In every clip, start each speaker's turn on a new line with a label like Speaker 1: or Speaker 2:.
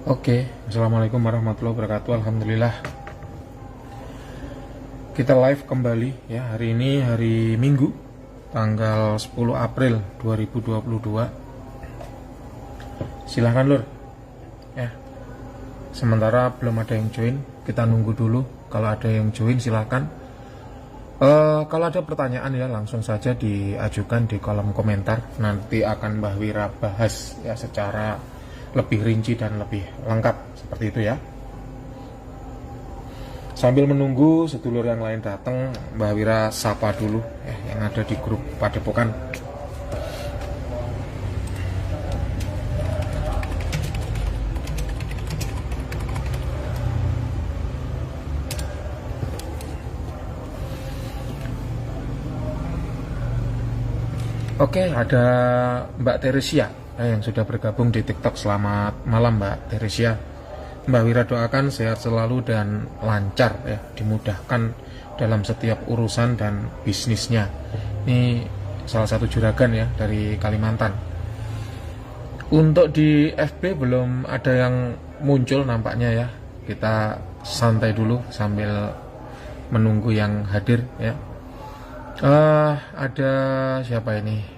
Speaker 1: Oke, assalamualaikum warahmatullahi wabarakatuh. Alhamdulillah, kita live kembali ya. Hari ini hari Minggu, tanggal 10 April 2022. Silahkan lur ya. Sementara belum ada yang join, kita nunggu dulu. Kalau ada yang join silahkan. Kalau ada pertanyaan ya langsung saja diajukan di kolom komentar. Nanti akan Mbah Wira bahas ya secara lebih rinci dan lebih lengkap seperti itu ya. Sambil menunggu sedulur yang lain datang, Mbah Wira sapa dulu ya, yang ada di grup Padepokan. Oke, ada Mbak Teresia yang sudah bergabung di TikTok. Selamat malam Mbak Teresia. Mbak Wira doakan sehat selalu dan lancar ya, dimudahkan dalam setiap urusan dan bisnisnya. Ini salah satu juragan ya dari Kalimantan. Untuk di FB belum ada yang muncul nampaknya ya. Kita santai dulu sambil menunggu yang hadir ya. Ada siapa ini?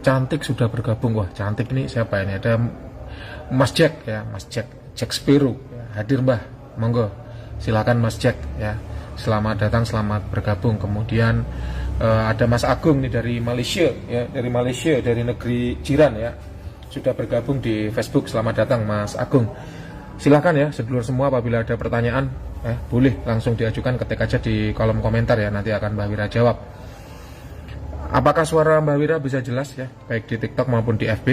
Speaker 1: Cantik sudah bergabung. Wah, cantik ini siapa ini? Ada Mas Jack ya, Mas Jack Spiro ya, hadir Mbah. Monggo. Silakan Mas Jack ya. Selamat datang, selamat bergabung. Kemudian ada Mas Agung nih dari Malaysia ya, dari negeri jiran ya. Sudah bergabung di Facebook. Selamat datang Mas Agung. Silakan ya sedulur semua, apabila ada pertanyaan boleh langsung diajukan, ketik aja di kolom komentar ya, nanti akan Mbah Wira jawab. Apakah suara Mbah Wira bisa jelas ya, baik di TikTok maupun di FB?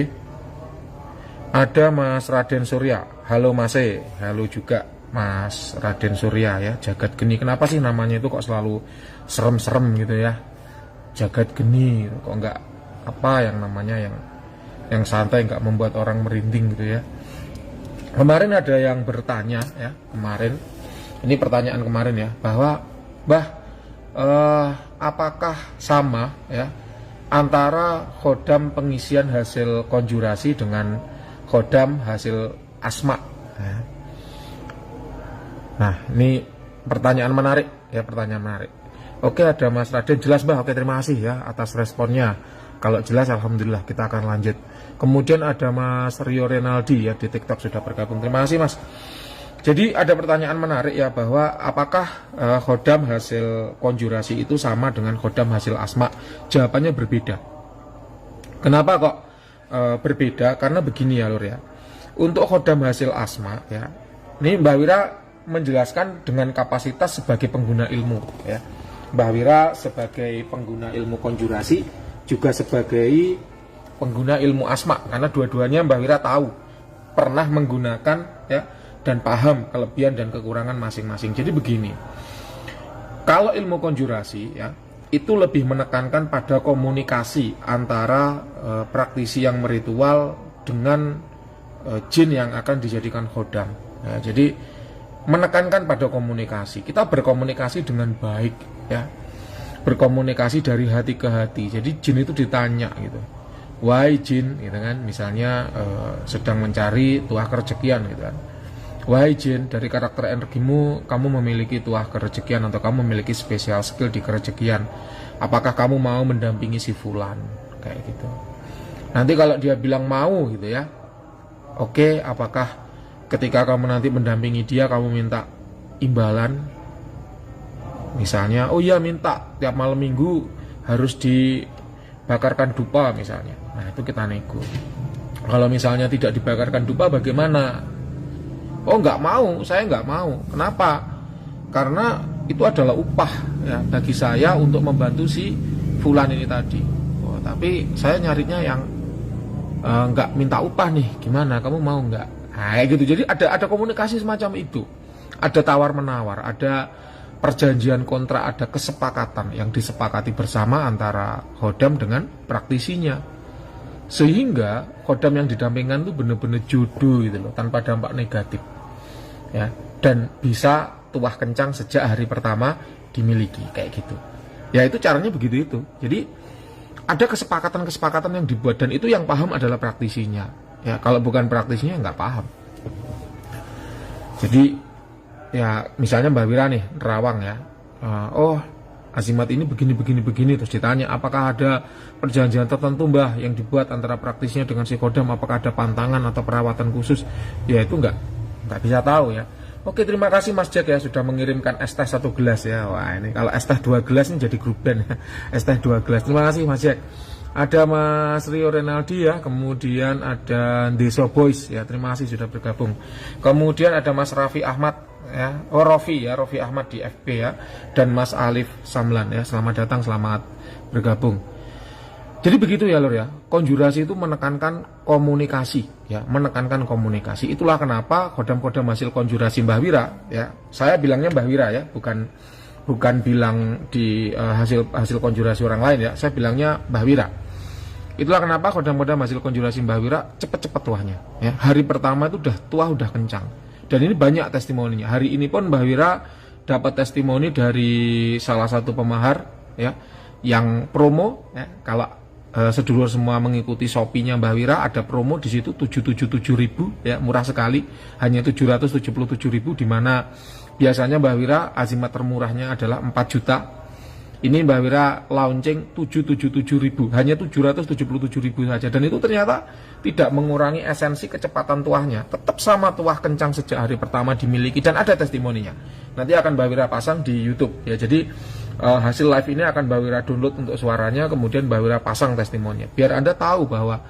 Speaker 1: Ada Mas Raden Surya. Halo Mas halo juga Mas Raden Surya ya. Jagat Geni, kenapa sih namanya itu kok selalu serem-serem gitu ya? Jagat Geni, kok enggak apa yang namanya yang santai, enggak membuat orang merinding gitu ya. Kemarin ada yang bertanya ya, ini pertanyaan kemarin ya, bahwa Mbah, apakah sama ya antara khodam pengisian hasil konjurasi dengan khodam hasil asma ya. Nah, ini pertanyaan menarik ya, pertanyaan menarik. Oke, ada Mas Raden, jelas Mbah. Oke, terima kasih ya atas responnya. Kalau jelas alhamdulillah, kita akan lanjut. Kemudian ada Mas Rio Renaldi ya, di TikTok sudah bergabung. Terima kasih Mas. Jadi ada pertanyaan menarik ya, bahwa apakah khodam hasil konjurasi itu sama dengan khodam hasil asma? Jawabannya berbeda. Kenapa kok berbeda? Karena begini ya lur ya. Untuk khodam hasil asma ya, ini Mbah Wira menjelaskan dengan kapasitas sebagai pengguna ilmu ya. Mbah Wira sebagai pengguna ilmu konjurasi, juga sebagai pengguna ilmu asma, karena dua-duanya Mbah Wira tahu, pernah menggunakan ya, dan paham kelebihan dan kekurangan masing-masing. Jadi begini, kalau ilmu konjurasi ya, itu lebih menekankan pada komunikasi antara praktisi yang meritual dengan jin yang akan dijadikan khodam ya. Jadi menekankan pada komunikasi, kita berkomunikasi dengan baik ya, berkomunikasi dari hati ke hati. Jadi jin itu ditanya gitu, wahai jin gitu kan, misalnya sedang mencari tuah kerejekian gitu kan. Wahai jin, dari karakter energimu kamu memiliki tuah kerejekian, atau kamu memiliki spesial skill di kerejekian. Apakah kamu mau mendampingi si fulan? Kayak gitu. Nanti kalau dia bilang mau gitu ya, oke, apakah ketika kamu nanti mendampingi dia kamu minta imbalan? Misalnya, oh iya minta tiap malam minggu harus dibakarkan dupa misalnya. Nah itu kita nego. Kalau misalnya tidak dibakarkan dupa bagaimana? Oh nggak mau, saya nggak mau. Kenapa? Karena itu adalah upah ya bagi saya untuk membantu si fulan ini tadi. Oh, tapi saya nyarinya yang nggak minta upah nih. Gimana? Kamu mau nggak? Nah, gitu. Jadi ada komunikasi semacam itu. Ada tawar menawar, ada perjanjian kontrak, ada kesepakatan yang disepakati bersama antara khodam dengan praktisinya. Sehingga khodam yang didampingkan itu benar-benar jodoh gitu loh, tanpa dampak negatif ya, dan bisa tuah kencang sejak hari pertama dimiliki kayak gitu ya. Itu caranya begitu itu. Jadi ada kesepakatan-kesepakatan yang dibuat, dan itu yang paham adalah praktisinya ya. Kalau bukan praktisinya nggak paham. Jadi ya misalnya Mbak Wira nih nerawang ya, oh azimat ini begini terus ditanya apakah ada perjanjian tertentu Mbah yang dibuat antara praktisnya dengan si Kodam, apakah ada pantangan atau perawatan khusus, ya itu nggak bisa tahu ya. Oke, terima kasih Mas Jack ya sudah mengirimkan es teh 1 gelas ya. Wah ini kalau es teh 2 gelas ini jadi grup band ya. Es teh 2 gelas, terima kasih Mas Jack. Ada Mas Rio Renaldi ya, kemudian ada Deso Boys ya, terima kasih sudah bergabung. Kemudian ada Mas Raffi Ahmad ya, Rofi Ahmad di FB ya, dan Mas Alif Samlan ya, selamat datang, selamat bergabung. Jadi begitu ya Lur ya, konjurasi itu menekankan komunikasi ya, menekankan komunikasi. Itulah kenapa kodam-kodam hasil konjurasi Mbah Wira ya, saya bilangnya Mbah Wira ya, bukan bilang di hasil konjurasi orang lain ya, saya bilangnya Mbah Wira. Itulah kenapa kodam-kodam hasil konjurasi Mbah Wira cepet-cepet tuahnya ya. Hari pertama itu udah kencang. Dan ini banyak testimoninya. Hari ini pun Mbah Wira dapat testimoni dari salah satu pemahar ya, yang promo ya, kalau sedulur semua mengikuti Shopee-nya Mbah Wira ada promo di situ 777.000 ya, murah sekali, hanya 777.000, di mana biasanya Mbah Wira azimat termurahnya adalah 4 juta. Ini Mbah Wira launching 777.000, hanya 777.000 saja, dan itu ternyata tidak mengurangi esensi kecepatan tuahnya, tetap sama tuah kencang sejak hari pertama dimiliki, dan ada testimoninya. Nanti akan Mbah Wira pasang di YouTube ya. Jadi hasil live ini akan Mbah Wira download untuk suaranya, kemudian Mbah Wira pasang testimoninya, biar Anda tahu bahwa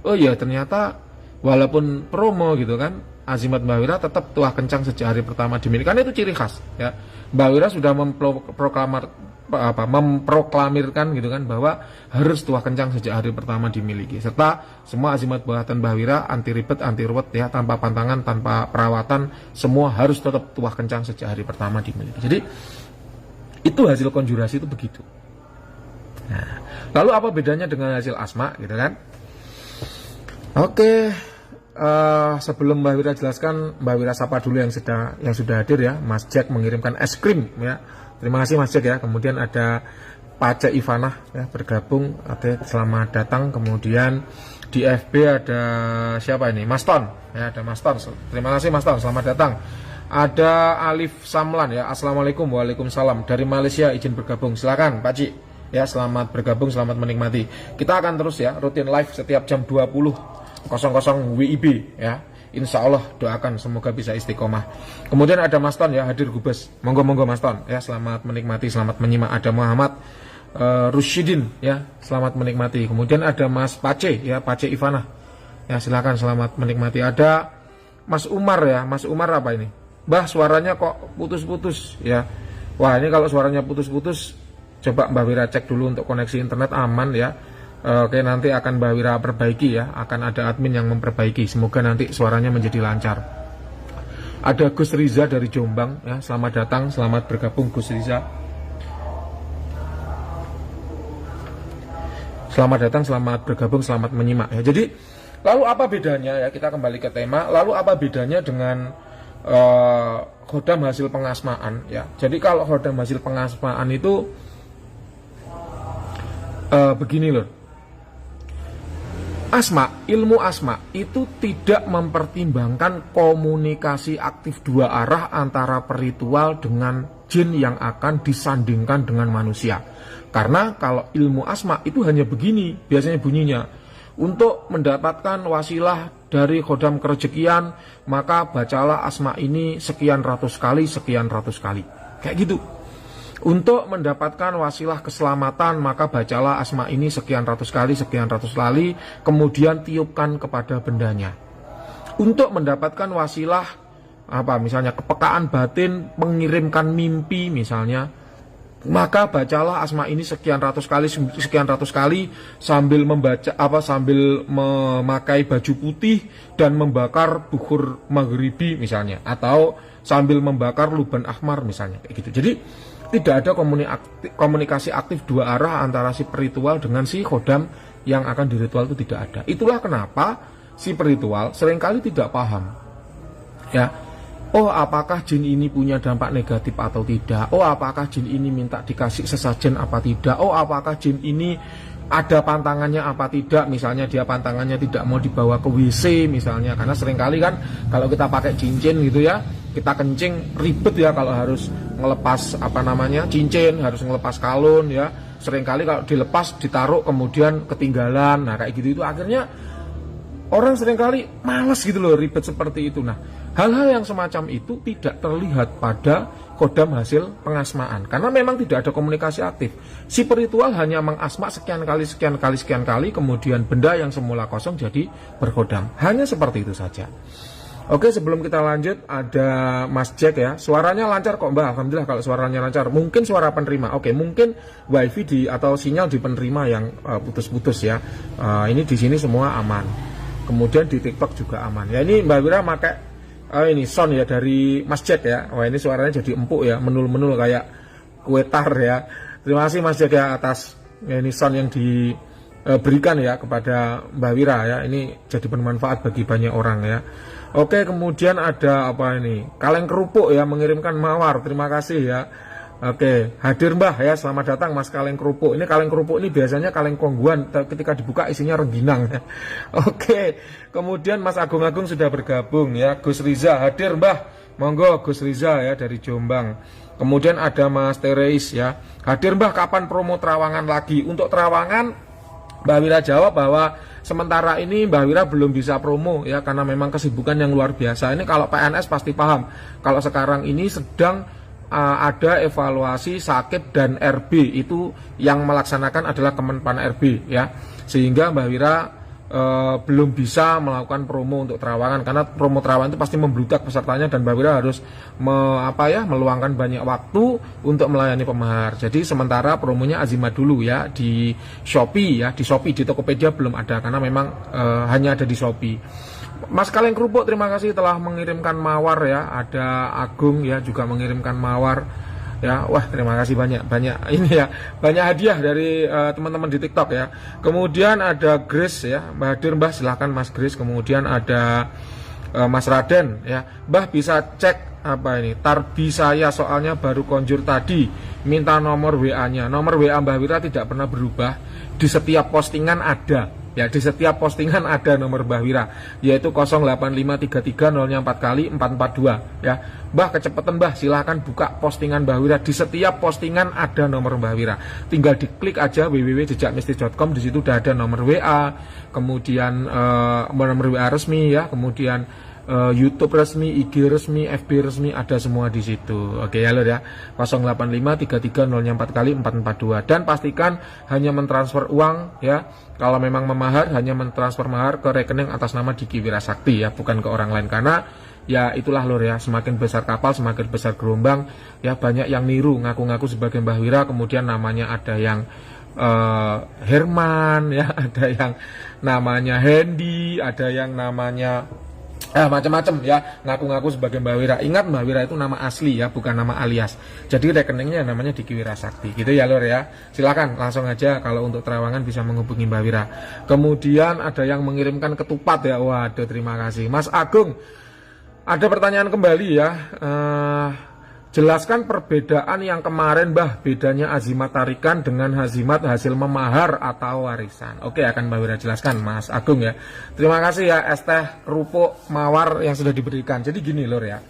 Speaker 1: oh ya ternyata walaupun promo gitu kan, azimat Mbah Wira tetap tuah kencang sejak hari pertama dimiliki, karena itu ciri khas ya. Mbah Wira sudah memproklamirkan gitu kan, bahwa harus tuah kencang sejak hari pertama dimiliki, serta semua azimat buatan Mbah Wira anti ribet, anti ruwet ya, tanpa pantangan, tanpa perawatan, semua harus tetap tuah kencang sejak hari pertama dimiliki. Jadi itu hasil konjurasi itu begitu. Nah, lalu apa bedanya dengan hasil asma gitu kan? Oke, sebelum Mbah Wira jelaskan, Mbah Wira sapa dulu yang sudah hadir ya. Mas Jack mengirimkan es krim ya. Terima kasih Mas Jack ya. Kemudian ada Pace Ivanah ya bergabung, oke, selamat datang. Kemudian di FB ada siapa ini? Mas Ton ya, ada Mas Ton. Terima kasih Mas Ton, selamat datang. Ada Alif Samlan ya, assalamualaikum. Waalaikumsalam, dari Malaysia izin bergabung, silakan Pak Ci ya, selamat bergabung, selamat menikmati. Kita akan terus ya rutin live setiap jam 20.00 WIB ya, insya Allah doakan semoga bisa istiqomah. Kemudian ada Mas Ton ya, hadir Gubes, monggo Mas Ton ya, selamat menikmati, selamat menyimak. Ada Muhammad Rusyidin ya, selamat menikmati. Kemudian ada Mas Pace ya, Pace Ivanah ya, silakan selamat menikmati. Ada Mas Umar ya, Mas Umar apa ini? Mbah suaranya kok putus-putus ya. Wah ini kalau suaranya putus-putus, coba Mbah Wira cek dulu untuk koneksi internet aman ya. Oke, nanti akan Mbah Wira perbaiki ya, akan ada admin yang memperbaiki, semoga nanti suaranya menjadi lancar. Ada Gus Riza dari Jombang ya, selamat datang, selamat bergabung Gus Riza. Selamat datang, selamat bergabung, selamat menyimak ya. Jadi lalu apa bedanya ya, kita kembali ke tema, lalu apa bedanya dengan khodam hasil pengasmaan ya. Jadi kalau khodam hasil pengasmaan itu begini loh, ilmu asma itu tidak mempertimbangkan komunikasi aktif 2 arah antara peritual dengan jin yang akan disandingkan dengan manusia. Karena kalau ilmu asma itu hanya begini biasanya bunyinya, untuk mendapatkan wasilah dari khodam kerejekian, maka bacalah asma ini sekian ratus kali, kayak gitu. Untuk mendapatkan wasilah keselamatan, maka bacalah asma ini sekian ratus kali, kemudian tiupkan kepada bendanya. Untuk mendapatkan wasilah misalnya kepekaan batin, mengirimkan mimpi misalnya, maka bacalah asma ini sekian ratus kali sambil membaca sambil memakai baju putih dan membakar bukhur maghribi misalnya, atau sambil membakar luban ahmar misalnya, kayak gitu. Jadi tidak ada komunikasi aktif 2 arah antara si peritual dengan si khodam yang akan diritual, itu tidak ada. Itulah kenapa si peritual seringkali tidak paham ya. Oh, apakah jin ini punya dampak negatif atau tidak? Oh, apakah jin ini minta dikasih sesajen apa tidak? Oh, apakah jin ini ada pantangannya apa tidak? Misalnya dia pantangannya tidak mau dibawa ke WC misalnya, karena seringkali kan kalau kita pakai cincin gitu ya, kita kencing ribet ya kalau harus ngelepas apa namanya cincin, harus ngelepas kalung ya. Seringkali kalau dilepas ditaruh kemudian ketinggalan. Nah kayak gitu itu akhirnya orang seringkali males gitu loh ribet seperti itu. Nah hal-hal yang semacam itu tidak terlihat pada kodam hasil pengasmaan karena memang tidak ada komunikasi aktif. Si peritual hanya mengasma sekian kali, kemudian benda yang semula kosong jadi berkodam. Hanya seperti itu saja. Oke, sebelum kita lanjut ada Mas Jack ya. Suaranya lancar kok Mbak. Alhamdulillah kalau suaranya lancar. Mungkin suara penerima. Oke, mungkin wifi atau sinyal di penerima yang putus-putus ya. Ini di sini semua aman. Kemudian di TikTok juga aman. Ya ini Mbak Wira pakai ini sound ya dari Mas Jack ya. Wah ini suaranya jadi empuk ya, menul-menul kayak kue tar ya. Terima kasih Mas Jack ya atas ini sound yang diberikan ya kepada Mbak Wira ya. Ini jadi bermanfaat bagi banyak orang ya. Oke, kemudian ada apa ini? Kaleng kerupuk ya mengirimkan mawar. Terima kasih ya. Oke, hadir Mbah ya. Selamat datang Mas Kaleng kerupuk. Ini kaleng kerupuk ini biasanya kaleng kongguan, ketika dibuka isinya rengginang ya. Oke. Kemudian Mas Agung sudah bergabung ya. Gus Riza hadir Mbah. Monggo Gus Riza ya dari Jombang. Kemudian ada Mas Tereis ya. Hadir Mbah, kapan promo Trawangan lagi? Untuk Trawangan Mbak Wira jawab bahwa sementara ini Mbak Wira belum bisa promo ya karena memang kesibukan yang luar biasa. Ini kalau PNS pasti paham. Kalau sekarang ini sedang ada evaluasi sakit dan RB, itu yang melaksanakan adalah Kemenpan RB ya. Sehingga Mbak Wira belum bisa melakukan promo untuk Trawangan karena promo Trawangan itu pasti membludak pesertanya dan Mbak Wira harus meluangkan banyak waktu untuk melayani pemahar. Jadi sementara promonya azimat dulu ya di Shopee ya, di Shopee, di Tokopedia belum ada karena memang hanya ada di Shopee. Mas Kaleng kerupuk terima kasih telah mengirimkan mawar ya. Ada Agung ya juga mengirimkan mawar. Ya, wah terima kasih banyak ini ya, banyak hadiah dari teman-teman di TikTok ya. Kemudian ada Grace ya, Mbak hadir Mbah, silahkan Mas Grace. Kemudian ada Mas Raden ya, Mbah bisa cek apa ini tarbi saya soalnya baru konjur tadi, minta nomor WA-nya. Nomor WA Mbah Wira tidak pernah berubah, di setiap postingan ada. Ya, di setiap postingan ada nomor Mbah Wira, yaitu 08533 4 kali 442 ya. Mbah kecepatan Mbah, silahkan buka postingan Mbah Wira. Di setiap postingan ada nomor Mbah Wira. Tinggal diklik aja www.jejakmistis.com, di situ udah ada nomor WA, kemudian nomor WA resmi ya, kemudian YouTube resmi, IG resmi, FB resmi, ada semua di situ. Oke ya lor ya. 0853304 kali 442 dan pastikan hanya mentransfer uang ya. Kalau memang memahar hanya mentransfer mahar ke rekening atas nama Diki Wirasakti ya, bukan ke orang lain karena ya itulah lor ya, semakin besar kapal semakin besar gelombang ya. Banyak yang niru ngaku-ngaku sebagai Mbah Wira, kemudian namanya ada yang Herman ya, ada yang namanya Hendy, ada yang namanya macam-macam ya, ngaku-ngaku sebagai Mbah Wira. Ingat Mbah Wira itu nama asli ya, bukan nama alias. Jadi rekeningnya namanya Diki Wirasakti gitu ya lor ya. Silakan langsung aja kalau untuk Trawangan bisa menghubungi Mbah Wira. Kemudian ada yang mengirimkan ketupat ya. Waduh terima kasih Mas Agung. Ada pertanyaan kembali ya. Jelaskan perbedaan yang kemarin Mbah, bedanya azimat tarikan dengan azimat hasil memahar atau warisan. Oke, akan Mbah Wira jelaskan Mas Agung ya. Terima kasih ya es teh kerupuk mawar yang sudah diberikan. Jadi gini lor ya,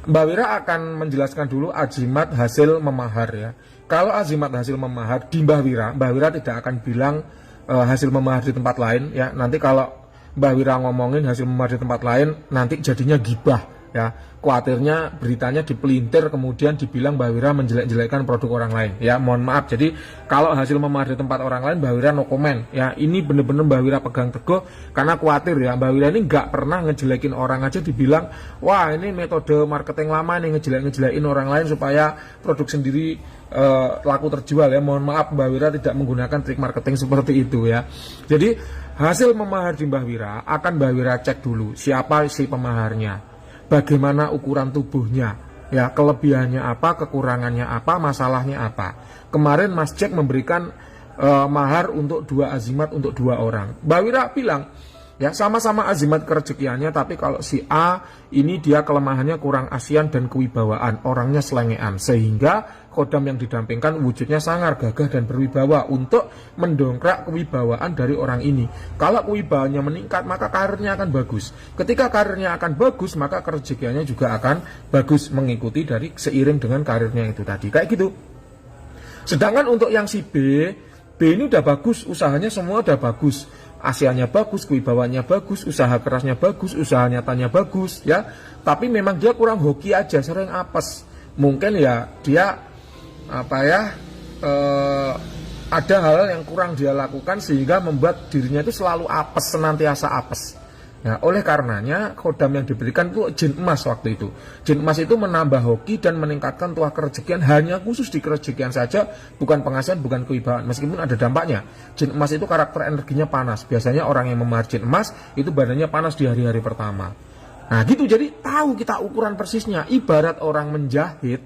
Speaker 1: Mbah Wira akan menjelaskan dulu azimat hasil memahar ya. Kalau azimat hasil memahar di Mbah Wira tidak akan bilang hasil memahar di tempat lain ya. Nanti kalau Mbah Wira ngomongin hasil memahar di tempat lain nanti jadinya gibah ya, khawatirnya beritanya dipelintir kemudian dibilang Mbah Wira menjelek-jelekkan produk orang lain ya. Mohon maaf, jadi kalau hasil memahar di tempat orang lain Mbah Wira no comment ya. Ini bener-bener Mbah Wira pegang teguh karena khawatir ya, Mbah Wira ini nggak pernah ngejelekin orang aja dibilang wah ini metode marketing lama nih, ngejelekin orang lain supaya produk sendiri laku terjual ya. Mohon maaf, Mbah Wira tidak menggunakan trik marketing seperti itu ya. Jadi hasil memahar di Mbah Wira akan Mbah Wira cek dulu siapa si pemaharnya, bagaimana ukuran tubuhnya ya, kelebihannya apa, kekurangannya apa, masalahnya apa. Kemarin Mas Jack memberikan mahar untuk 2 azimat untuk 2 orang. Mbah Wira bilang Ya, sama-sama azimat kerezekiannya, tapi kalau si A ini dia kelemahannya kurang asian dan kewibawaan, orangnya selengean, sehingga kodam yang didampingkan wujudnya sangar, gagah dan berwibawa untuk mendongkrak kewibawaan dari orang ini. Kalau kewibawaannya meningkat, maka karirnya akan bagus. Ketika karirnya akan bagus, maka kerezekiannya juga akan bagus, mengikuti dari seiring dengan karirnya itu tadi. Kayak gitu. Sedangkan untuk yang si B ini udah bagus, usahanya semua udah bagus. Asianya bagus, kewibawanya bagus, usaha kerasnya bagus, usaha nyatanya bagus, ya. Tapi memang dia kurang hoki aja, sering apes. Mungkin ya dia ada hal yang kurang dia lakukan sehingga membuat dirinya itu selalu apes, senantiasa apes. Ya, oleh karenanya kodam yang diberikan itu jin emas waktu itu. Jin emas itu menambah hoki dan meningkatkan tuah kerezekian hanya khusus di kerezekian saja, bukan pengasihan, bukan kewibawaan. Meskipun ada dampaknya. Jin emas itu karakter energinya panas. Biasanya orang yang memahar jin emas itu badannya panas di hari-hari pertama. Nah gitu, jadi tahu kita ukuran persisnya. Ibarat orang menjahit,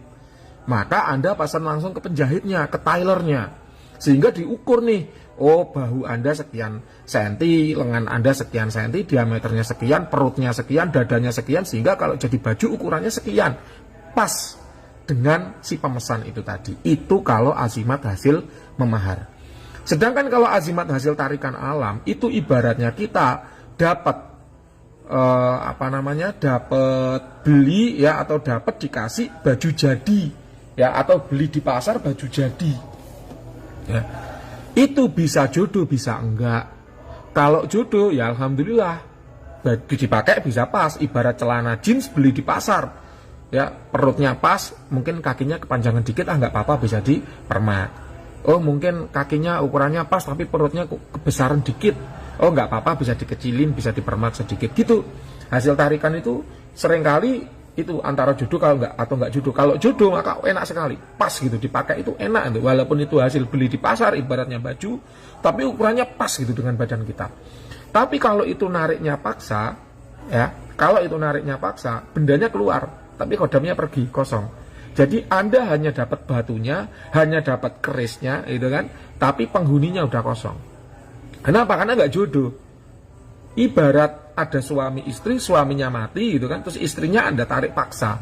Speaker 1: maka Anda pasang langsung ke penjahitnya, ke tailernya. Sehingga diukur nih, oh bahu Anda sekian senti, lengan Anda sekian senti, diameternya sekian, perutnya sekian, dadanya sekian, sehingga kalau jadi baju ukurannya sekian, pas dengan si pemesan itu tadi. Itu kalau azimat hasil memahar. Sedangkan kalau azimat hasil tarikan alam, itu ibaratnya kita dapat dapat beli ya, atau dapat dikasih baju jadi ya, atau beli di pasar baju jadi ya. Itu bisa jodoh, bisa enggak. Kalau jodoh ya alhamdulillah, baju dipakai bisa pas. Ibarat celana jeans beli di pasar ya, perutnya pas, mungkin kakinya kepanjangan dikit, enggak apa-apa, bisa dipermak. Oh mungkin kakinya ukurannya pas tapi perutnya kebesaran dikit, oh enggak apa-apa, bisa dikecilin, bisa dipermak sedikit gitu. Hasil tarikan itu seringkali itu antara jodoh kalau enggak atau enggak jodoh. Kalau jodoh maka enak sekali, pas gitu dipakai, itu enak, walaupun itu hasil beli di pasar ibaratnya baju, tapi ukurannya pas gitu dengan badan kita. Tapi kalau itu nariknya paksa ya, kalau itu nariknya paksa, bendanya keluar tapi kodamnya pergi kosong. Jadi Anda hanya dapat batunya, hanya dapat kerisnya itu kan, tapi penghuninya udah kosong. Kenapa? Karena enggak jodoh. Ibarat ada suami istri, suaminya mati gitu kan, terus istrinya Anda tarik paksa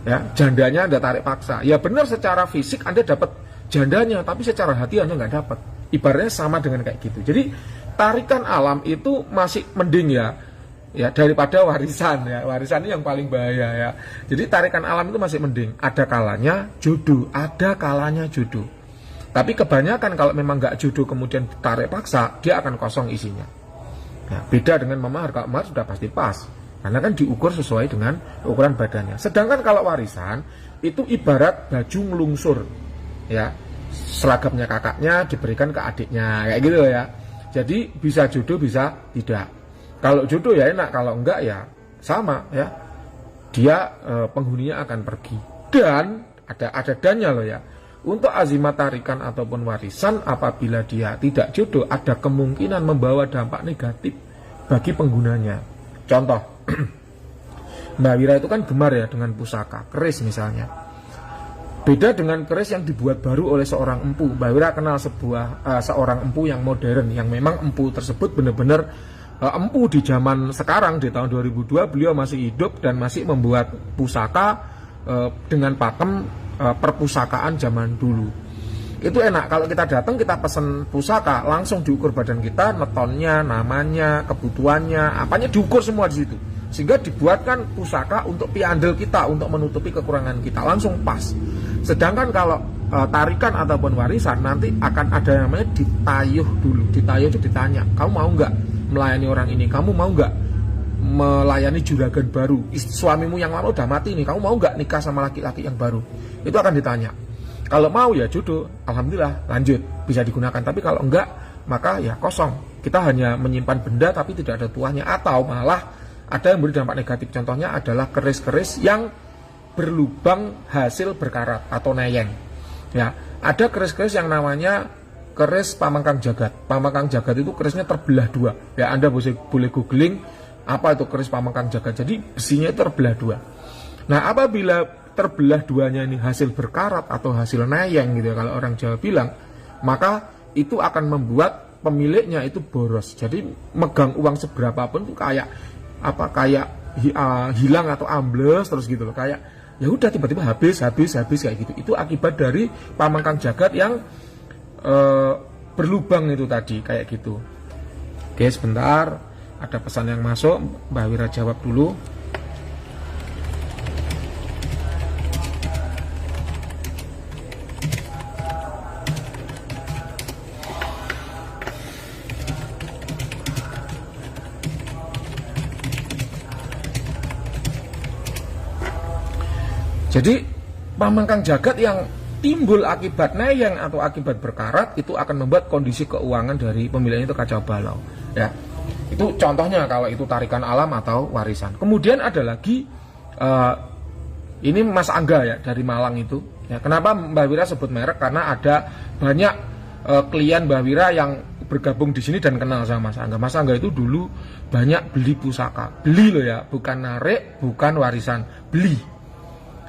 Speaker 1: ya, jandanya Anda tarik paksa. Ya benar, secara fisik Anda dapat jandanya, tapi secara hati Anda nggak dapat. Ibaratnya sama dengan kayak gitu. Jadi tarikan alam itu masih mending ya daripada warisan ya. Warisan ini yang paling bahaya ya. Jadi tarikan alam itu masih mending. Ada kalanya jodoh, ada kalanya jodoh. Tapi kebanyakan kalau memang nggak jodoh kemudian tarik paksa, dia akan kosong isinya. Ya, beda dengan memahar. Kalau memahar sudah pasti pas, karena kan diukur sesuai dengan ukuran badannya. Sedangkan kalau warisan itu ibarat baju ngelungsur ya, seragamnya kakaknya diberikan ke adiknya kayak gitu ya. Jadi bisa jodoh bisa tidak. Kalau jodoh ya enak, kalau enggak ya sama ya, dia penghuninya akan pergi. Dan ada dannya loh ya. Untuk azimat tarikan ataupun warisan, apabila dia tidak jodoh, ada kemungkinan membawa dampak negatif bagi penggunanya. Contoh, Mbak Wira itu kan gemar ya dengan pusaka, keris misalnya. Beda dengan keris yang dibuat baru oleh seorang empu. Mbak Wira kenal seorang empu yang modern, yang memang empu tersebut benar-benar empu di zaman sekarang, di tahun 2002, beliau masih hidup dan masih membuat pusaka dengan pakem perpustakaan zaman dulu. Itu enak, kalau kita datang kita pesen pusaka, langsung diukur badan kita, netonnya, namanya, kebutuhannya, apanya diukur semua di situ. Sehingga dibuatkan pusaka untuk piandel kita, untuk menutupi kekurangan kita, langsung pas. Sedangkan kalau tarikan ataupun warisan, nanti akan ada yang namanya ditayuh dulu. Ditayuh itu ditanya, kamu mau nggak melayani orang ini? Kamu mau nggak melayani juragan baru? Suamimu yang lama udah mati nih, kamu mau nggak nikah sama laki-laki yang baru? Itu akan ditanya. Kalau mau ya jodoh, alhamdulillah lanjut, bisa digunakan. Tapi kalau enggak, maka ya kosong. Kita hanya menyimpan benda tapi tidak ada tuahnya, atau malah ada yang beri dampak negatif. Contohnya adalah keris-keris yang berlubang hasil berkarat atau neyeng. Ya, ada keris-keris yang namanya keris Pamangkang Jagat. Pamangkang Jagat itu kerisnya terbelah dua. Ya, Anda boleh googling apa itu keris Pamangkang Jagat. Jadi besinya itu terbelah dua. Nah, apabila terbelah duanya ini hasil berkarat atau hasil neyeng gitu ya, kalau orang Jawa bilang, maka itu akan membuat pemiliknya itu boros. Jadi megang uang seberapa pun tuh kayak hilang atau ambles terus gitu loh. Kayak ya udah tiba-tiba habis kayak gitu. Itu akibat dari Pamangkang Jagat yang berlubang itu tadi kayak gitu. Oke, sebentar, ada pesan yang masuk, Mbak Wira jawab dulu. Jadi Pamangkang Jagat yang timbul akibat neyeng atau akibat berkarat itu akan membuat kondisi keuangan dari pemiliknya itu kacau balau. Ya, itu contohnya kalau itu tarikan alam atau warisan. Kemudian ada lagi ini Mas Angga ya dari Malang itu. Ya, kenapa Mbak Wira sebut merek? Karena ada banyak klien Mbak Wira yang bergabung di sini dan kenal sama Mas Angga. Mas Angga itu dulu banyak beli pusaka, beli loh ya, bukan narik, bukan warisan, beli.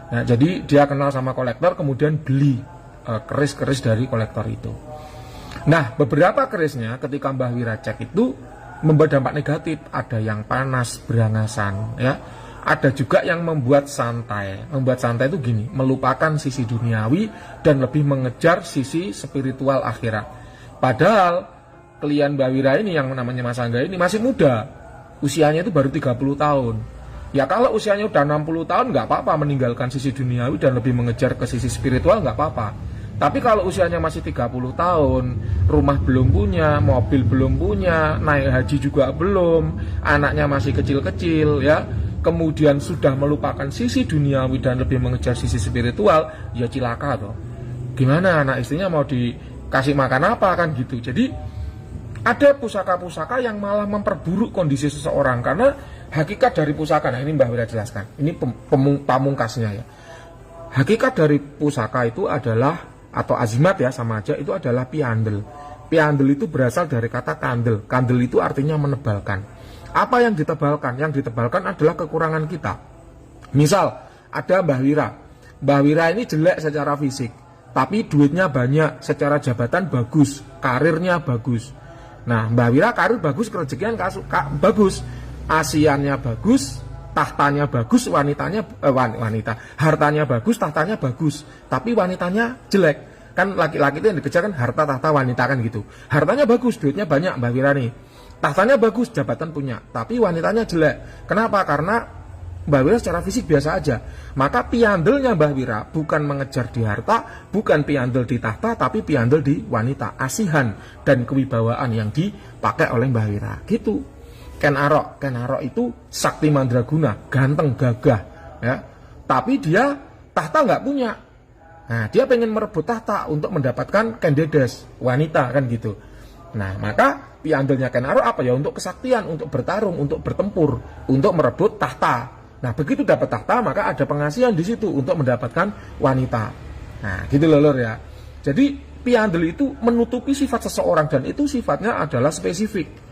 Speaker 1: Nah, jadi dia kenal sama kolektor, kemudian beli keris-keris dari kolektor itu. Nah, beberapa kerisnya ketika Mbah Wira cek itu membuat dampak negatif. Ada yang panas, berangasan, ya. Ada juga yang membuat santai. Membuat santai itu gini, melupakan sisi duniawi dan lebih mengejar sisi spiritual akhirat. Padahal klien Mbah Wira ini yang namanya Mas Angga ini masih muda. Usianya itu baru 30 tahun. Ya kalau usianya udah 60 tahun nggak apa-apa meninggalkan sisi duniawi dan lebih mengejar ke sisi spiritual, nggak apa-apa. Tapi kalau usianya masih 30 tahun, rumah belum punya, mobil belum punya, naik haji juga belum, anaknya masih kecil-kecil ya, kemudian sudah melupakan sisi duniawi dan lebih mengejar sisi spiritual, ya cilaka toh. Gimana anak istrinya mau dikasih makan apa kan gitu. Jadi ada pusaka-pusaka yang malah memperburuk kondisi seseorang karena hakikat dari pusaka, nah ini Mbah Wira jelaskan, ini pamungkasnya ya. Hakikat dari pusaka itu adalah, atau azimat ya sama aja, itu adalah piandel. Piandel itu berasal dari kata kandel. Kandel itu artinya menebalkan. Apa yang ditebalkan? Yang ditebalkan adalah kekurangan kita. Misal, ada Mbah Wira. Mbah Wira ini jelek secara fisik, tapi duitnya banyak, secara jabatan bagus, karirnya bagus. Nah, Mbah Wira karir bagus, kerezekian bagus. Asiannya bagus, tahtanya bagus, hartanya bagus, tahtanya bagus, tapi wanitanya jelek. Kan laki-laki itu yang dikejar kan harta, tahta, wanita kan gitu. Hartanya bagus, duitnya banyak Mbah Wira nih. Tahtanya bagus, jabatan punya, tapi wanitanya jelek. Kenapa? Karena Mbah Wira secara fisik biasa aja. Maka piandelnya Mbah Wira bukan mengejar di harta, bukan piandel di tahta, tapi piandel di wanita, asihan dan kewibawaan yang dipakai oleh Mbah Wira. Gitu. Ken Arok itu sakti mandraguna, ganteng, gagah, ya. Tapi dia tahta nggak punya. Nah, dia pengen merebut tahta untuk mendapatkan Kendedes, wanita kan gitu. Nah, maka piandelnya Ken Arok apa ya? Untuk kesaktian, untuk bertarung, untuk bertempur, untuk merebut tahta. Nah, begitu dapat tahta, maka ada pengasihan di situ untuk mendapatkan wanita. Nah, gitu loh lor ya. Jadi piandel itu menutupi sifat seseorang dan itu sifatnya adalah spesifik.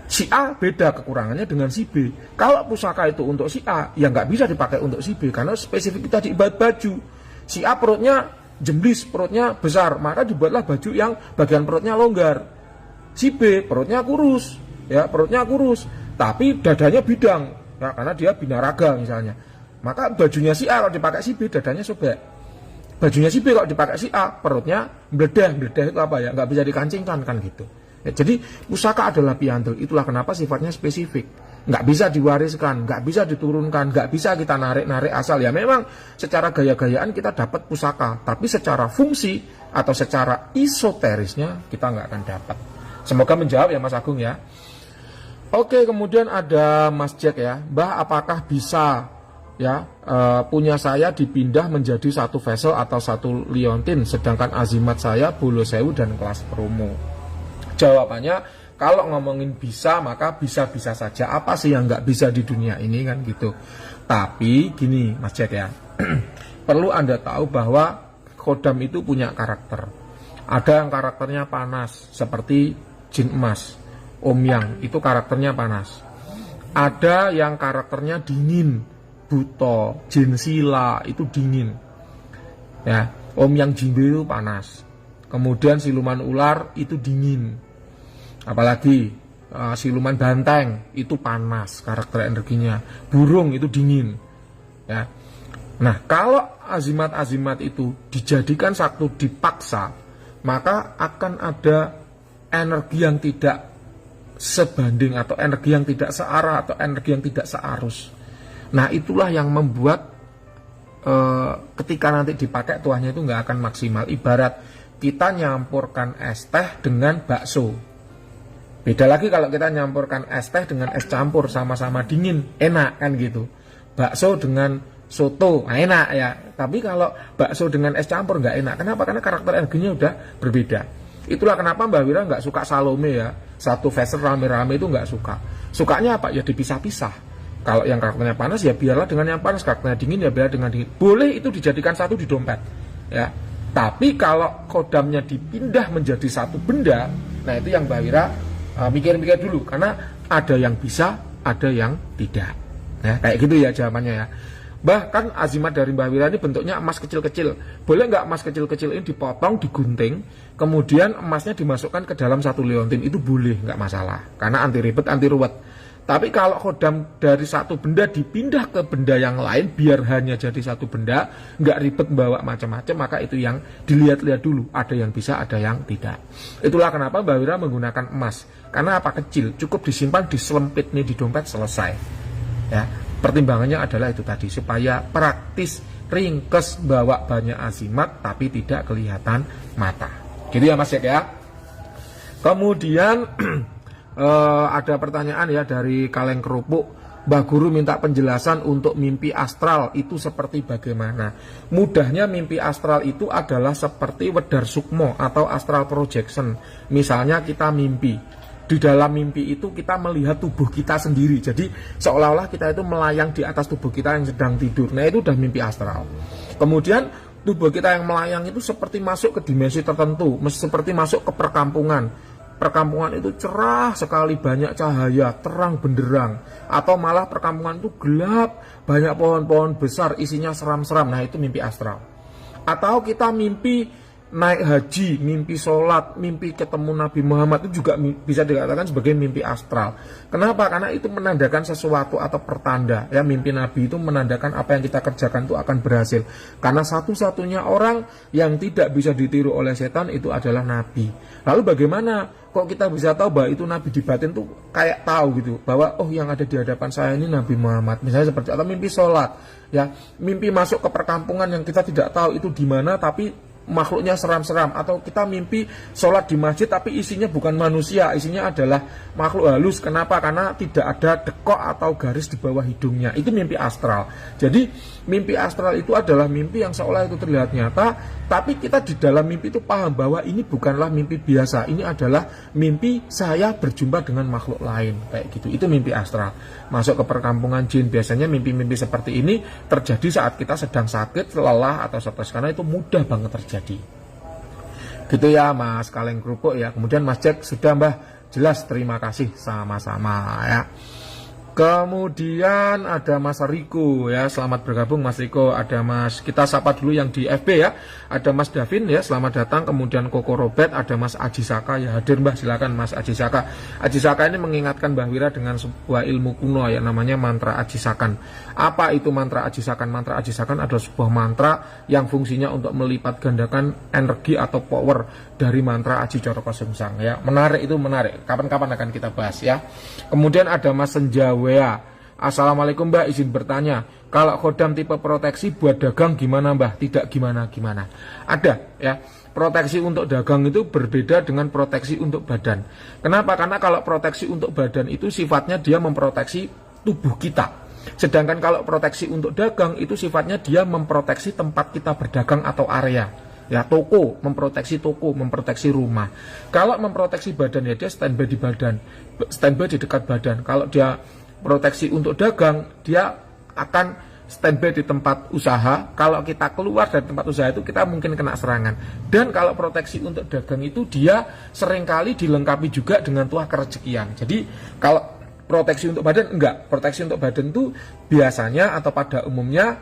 Speaker 1: Si A beda kekurangannya dengan si B. Kalau pusaka itu untuk si A, ya nggak bisa dipakai untuk si B karena spesifik tadi baju. Si A perutnya jemblis, perutnya besar, maka dibuatlah baju yang bagian perutnya longgar. Si B perutnya kurus, ya perutnya kurus, tapi dadanya bidang, ya karena dia binaraga misalnya. Maka bajunya si A kalau dipakai si B, dadanya sobek. Bajunya si B kalau dipakai si A, perutnya meledah itu apa ya? Nggak bisa dikancingkan kan gitu. Ya, jadi pusaka adalah piandel, itulah kenapa sifatnya spesifik, nggak bisa diwariskan, nggak bisa diturunkan, nggak bisa kita narik asal. Ya memang secara gaya-gayaan kita dapat pusaka, tapi secara fungsi atau secara esoterisnya kita nggak akan dapat. Semoga menjawab ya Mas Agung ya. Oke, kemudian ada Mas Jack ya, Mbah apakah bisa ya punya saya dipindah menjadi satu vessel atau satu liontin, sedangkan azimat saya bolo sewu dan kelas promo? Jawabannya, kalau ngomongin bisa, maka bisa-bisa saja. Apa sih yang nggak bisa di dunia ini kan gitu. Tapi gini Mas Jack ya, perlu Anda tahu bahwa Khodam itu punya karakter. Ada yang karakternya panas, seperti jin emas, Om Yang, itu karakternya panas. Ada yang karakternya dingin, Buto, jin sila, itu dingin. Ya, Om Yang Jinde itu panas. Kemudian siluman ular itu dingin. Apalagi siluman banteng itu panas karakter energinya, burung itu dingin ya. Nah, kalau azimat-azimat itu dijadikan satu dipaksa, maka akan ada energi yang tidak sebanding, atau energi yang tidak searah, atau energi yang tidak searus. Nah, itulah yang membuat ketika nanti dipakai tuahnya itu nggak akan maksimal. Ibarat kita nyampurkan es teh dengan bakso. Beda lagi kalau kita nyampurkan es teh dengan es campur, sama-sama dingin, enak kan gitu. Bakso dengan soto, enak ya. Tapi kalau bakso dengan es campur nggak enak. Kenapa? Karena karakter energinya udah berbeda. Itulah kenapa Mbak Wira nggak suka Salome ya. Satu vessel rame-rame itu nggak suka. Sukanya apa? Ya dipisah-pisah. Kalau yang karakternya panas ya biarlah dengan yang panas, karakternya dingin ya biarlah dengan dingin. Boleh itu dijadikan satu di dompet ya. Tapi kalau kodamnya dipindah menjadi satu benda, nah itu yang Mbak Wira mikir-mikir dulu, karena ada yang bisa, ada yang tidak. Ya, kayak gitu ya jawabannya ya. Bahkan azimat dari Mbak Wira ini bentuknya emas kecil-kecil. Boleh nggak emas kecil-kecil ini dipotong, digunting, kemudian emasnya dimasukkan ke dalam satu liontin? Itu boleh, nggak masalah. Karena anti ribet, anti ruwet. Tapi kalau kodam dari satu benda dipindah ke benda yang lain, biar hanya jadi satu benda, nggak ribet bawa macam-macam, maka itu yang dilihat-lihat dulu. Ada yang bisa, ada yang tidak. Itulah kenapa Mbak Wira menggunakan emas. Karena apa? Kecil, cukup disimpan, diselempit nih di dompet, selesai. Ya, pertimbangannya adalah itu tadi, supaya praktis, ringkes, bawa banyak azimat, tapi tidak kelihatan mata. Gitu ya Mas Jack ya. Kemudian ada pertanyaan ya dari Kaleng Kerupuk. Mbah Guru minta penjelasan untuk mimpi astral itu seperti bagaimana. Mudahnya mimpi astral itu adalah seperti wedar sukmo atau astral projection. Misalnya kita mimpi, di dalam mimpi itu kita melihat tubuh kita sendiri. Jadi seolah-olah kita itu melayang di atas tubuh kita yang sedang tidur. Nah itu udah mimpi astral. Kemudian tubuh kita yang melayang itu seperti masuk ke dimensi tertentu, seperti masuk ke perkampungan. Perkampungan itu cerah sekali, banyak cahaya, terang benderang. Atau malah perkampungan itu gelap, banyak pohon-pohon besar, isinya seram-seram. Nah itu mimpi astral. Atau kita mimpi naik haji, mimpi sholat, mimpi ketemu Nabi Muhammad, itu juga bisa dikatakan sebagai mimpi astral. Kenapa? Karena itu menandakan sesuatu atau pertanda. Ya, mimpi Nabi itu menandakan apa yang kita kerjakan itu akan berhasil. Karena satu-satunya orang yang tidak bisa ditiru oleh setan itu adalah Nabi. Lalu bagaimana kok kita bisa tahu bahwa itu Nabi di batin tuh kayak tahu gitu, bahwa oh yang ada di hadapan saya ini Nabi Muhammad. Misalnya seperti, atau mimpi sholat, ya, mimpi masuk ke perkampungan yang kita tidak tahu itu di mana, tapi makhluknya seram-seram. Atau kita mimpi sholat di masjid tapi isinya bukan manusia, isinya adalah makhluk halus. Kenapa? Karena tidak ada dekok atau garis di bawah hidungnya. Itu mimpi astral. Jadi mimpi astral itu adalah mimpi yang seolah itu terlihat nyata, tapi kita di dalam mimpi itu paham bahwa ini bukanlah mimpi biasa, ini adalah mimpi saya berjumpa dengan makhluk lain, kayak gitu. Itu mimpi astral. Masuk ke perkampungan jin, biasanya mimpi-mimpi seperti ini terjadi saat kita sedang sakit, lelah atau stres, karena itu mudah banget terjadi. Gitu ya Mas Kaleng Kerupuk ya. Kemudian Mas Jack, sudah Mbah, jelas, terima kasih, sama-sama ya. Kemudian ada Mas Riko ya, selamat bergabung Mas Riko. Ada Mas, kita sapa dulu yang di FB ya. Ada Mas Davin ya, selamat datang. Kemudian Koko Robert, ada Mas Aji Saka ya, hadir Mbah, silakan Mas Aji Saka. Aji Saka ini mengingatkan Mbah Wira dengan sebuah ilmu kuno ya, namanya mantra Aji Sakan. Apa itu mantra Aji Sakan? Mantra Aji Sakan adalah sebuah mantra yang fungsinya untuk melipat gandakan energi atau power dari mantra Aji Coroko Sungsang ya. Menarik, itu menarik. Kapan-kapan akan kita bahas ya. Kemudian ada Mas Senjawa. Assalamualaikum Mbak, izin bertanya, kalau kodam tipe proteksi buat dagang gimana Mbah? Tidak gimana-gimana. Ada ya, proteksi untuk dagang itu berbeda dengan proteksi untuk badan. Kenapa? Karena kalau proteksi untuk badan itu sifatnya dia memproteksi tubuh kita. Sedangkan kalau proteksi untuk dagang itu sifatnya dia memproteksi tempat kita berdagang atau area. Ya, toko, memproteksi toko, memproteksi rumah. Kalau memproteksi badan ya dia standby di badan, standby di dekat badan. Kalau dia proteksi untuk dagang, dia akan standby di tempat usaha. Kalau kita keluar dari tempat usaha itu kita mungkin kena serangan. Dan kalau proteksi untuk dagang itu dia seringkali dilengkapi juga dengan tuah kerejekian. Jadi kalau proteksi untuk badan enggak, proteksi untuk badan itu biasanya atau pada umumnya